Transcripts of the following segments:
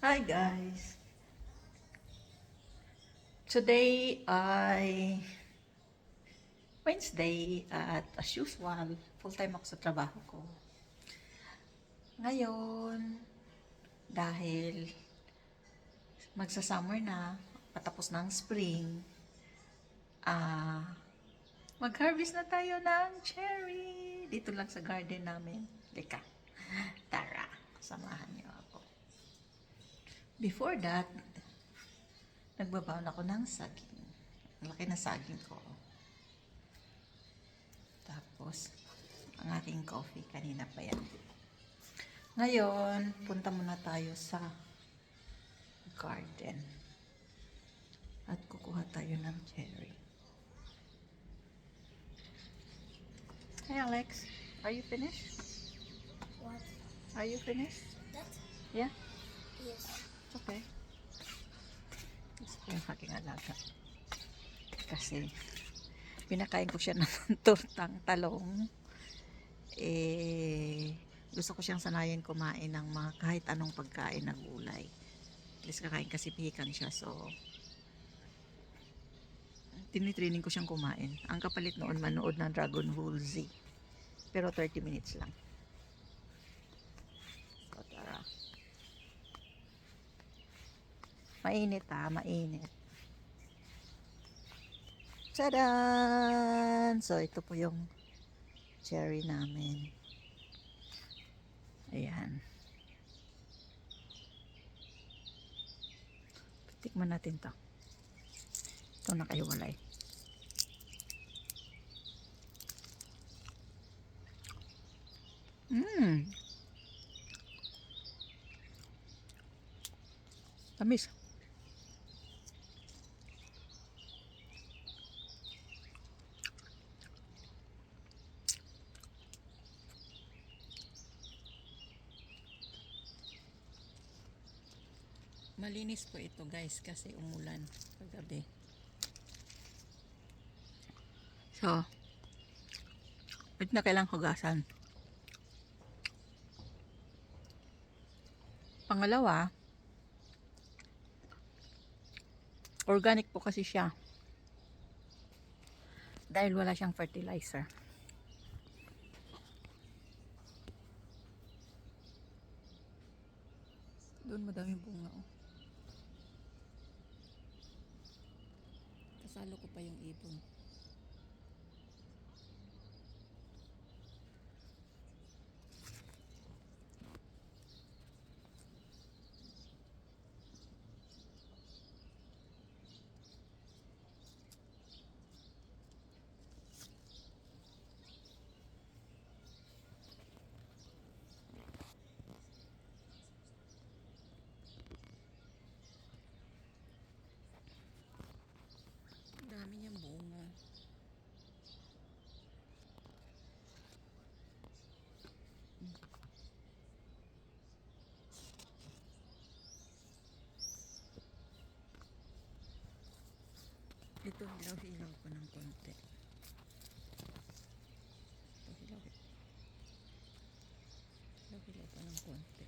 Hi guys! Today ay Wednesday at as usual, full-time ako sa trabaho ko. Ngayon, dahil magsa-summer na, patapos ng spring, mag-harvest na tayo ng cherry! Dito lang sa garden namin. Lika, tara, samahan niyo ako. Before that, nagbabaon ako ng saging. Ang laki na saging ko. Tapos, ang aking coffee, kanina pa yan. Ngayon, punta muna tayo sa garden. At kukuha tayo ng cherry. Hey Alex, are you finished? What? Are you finished? That? Yeah? Yes. Okay. Gusto ko yung aking alaga. Kasi, pinakain ko siya ng tortang talong. Gusto ko siyang sanayin kumain ng mga kahit anong pagkain ng gulay. At least kakain kasi pihikan siya. So, tinitraining ko siyang kumain. Ang kapalit noon manood ng Dragon Ball Z. Pero 30 minutes lang. So, tara. Mainit mainit. Tadaan! So, ito po yung cherry namin. Ayan. Tikman natin to. Ito nakahiwalay. Tamis. Malinis po ito guys kasi umulan kagabi. So, ito na kailang hugasan. Pangalawa, organic po kasi siya. Dahil wala siyang fertilizer. Doon madaming bunga oh. Kasalo ko pa yung ibon. Dami niyang bunga. Ito hilaw-hilaw ko ng konti. Ito hilaw-hilaw ko ng konti.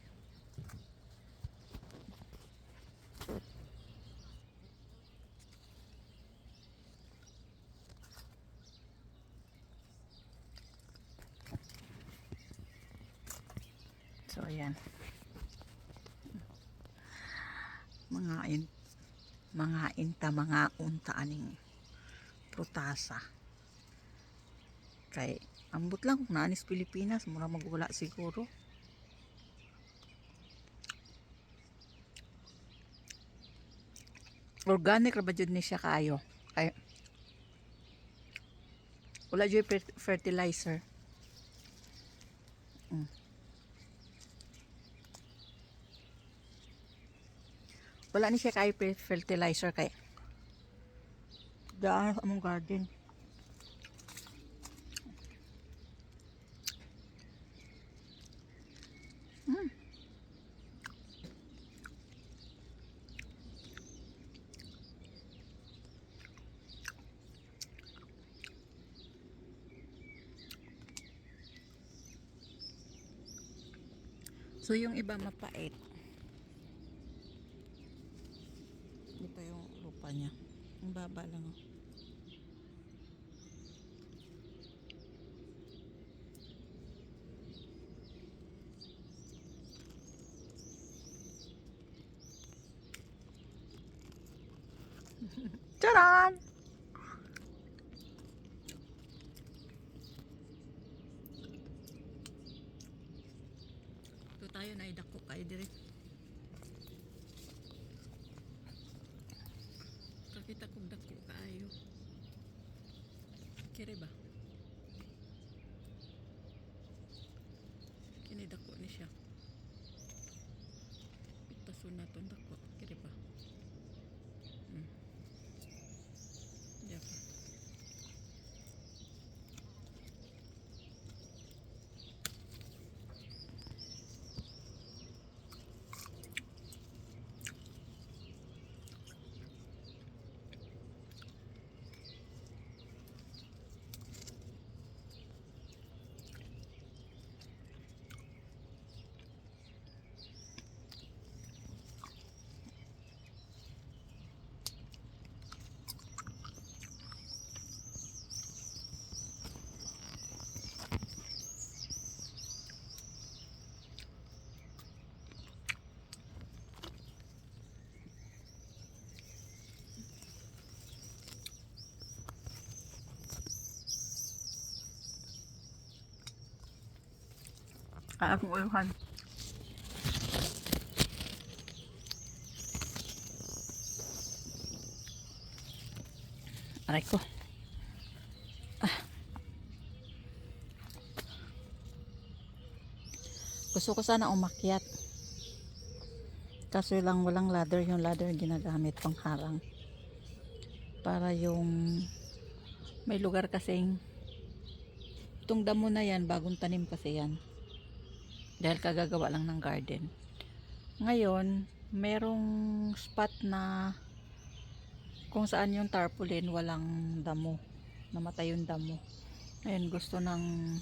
So ayan. Mga unta aning prutasa. Kay ambot lang kung naanis Pilipinas, mura magwala siguro. Organic ra ba jud ni siya kaayo? Kay wala jud fertilizer. Wala ni siya kay fertilizer kay daan among garden. So yung iba mapait. Ito yung lupa niya. Ang baba lang. Oh. Charan! Ito tayo na idako kayo dire. Kakita kong dako kayo. Kire ba? Kini dako ni siya. Pitasun na itong dako. Kire ba? Diyan pa. Akong uluhan. Aray ko. Gusto ko sana umakyat. Kaso lang walang ladder. Yung ladder ginagamit pang harang. Para yung may lugar kasing itong damo na yan, bagong tanim kasi yan. Dahil kagagawa lang ng garden. Ngayon, merong spot na kung saan yung tarpaulin walang damo. Namatay yung damo. Ngayon gusto ng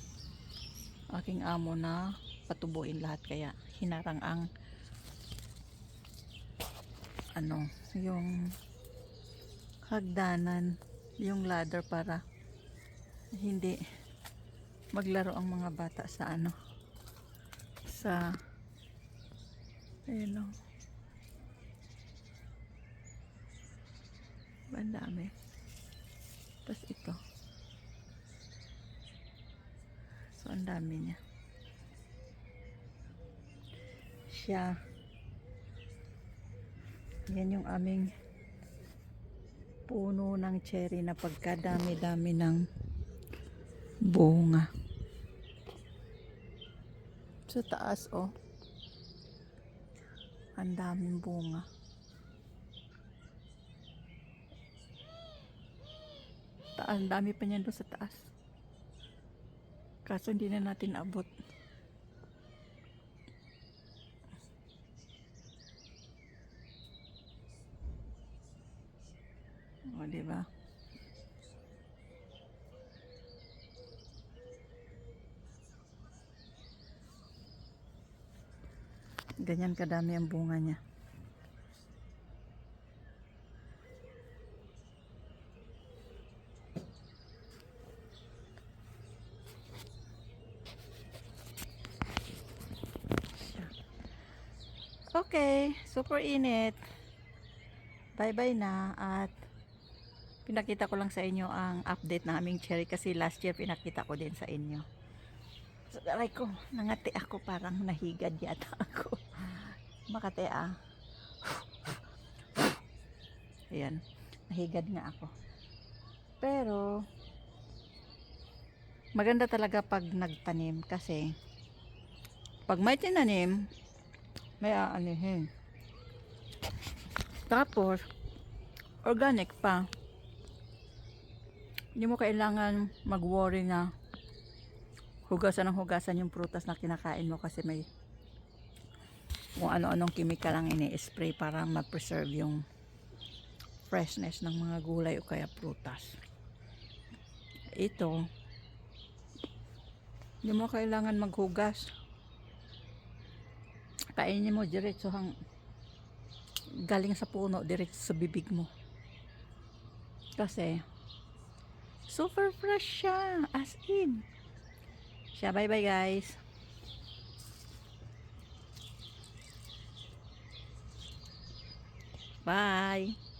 aking amo na patubuin lahat, kaya hinarang ang yung hagdanan, yung ladder para hindi maglaro ang mga bata sa ayun o. Ang dami. Tapos ito. So, ang dami niya. Siya. Yan yung aming puno ng cherry na pagkadami-dami ng bunga. Sa taas, oh. Ang daming bunga. Ang dami pa niyan doon sa taas. Kaso hindi na natin abot. O, diba? Ganyan kadami ang bunga niya. Okay, super init. Bye-bye na, at pinakita ko lang sa inyo ang update ng aming cherry kasi last year pinakita ko din sa inyo. So, aray ko, nangati ako, parang nahigad yata ako. Makati ah. Ayan, nahigad nga ako. Pero maganda talaga pag nagtanim kasi pag may tinanim, may aanihin. Tapos organic pa. Hindi mo kailangan mag-worry na hugasan ng hugasan yung prutas na kinakain mo kasi may kung ano-anong chemical ang ini-spray para ma-preserve yung freshness ng mga gulay o kaya prutas. Ito, hindi mo kailangan maghugas. Kainin mo diretso galing sa puno diretso sa bibig mo. Kasi super fresh siya, as in. Siya, bye bye guys. Bye.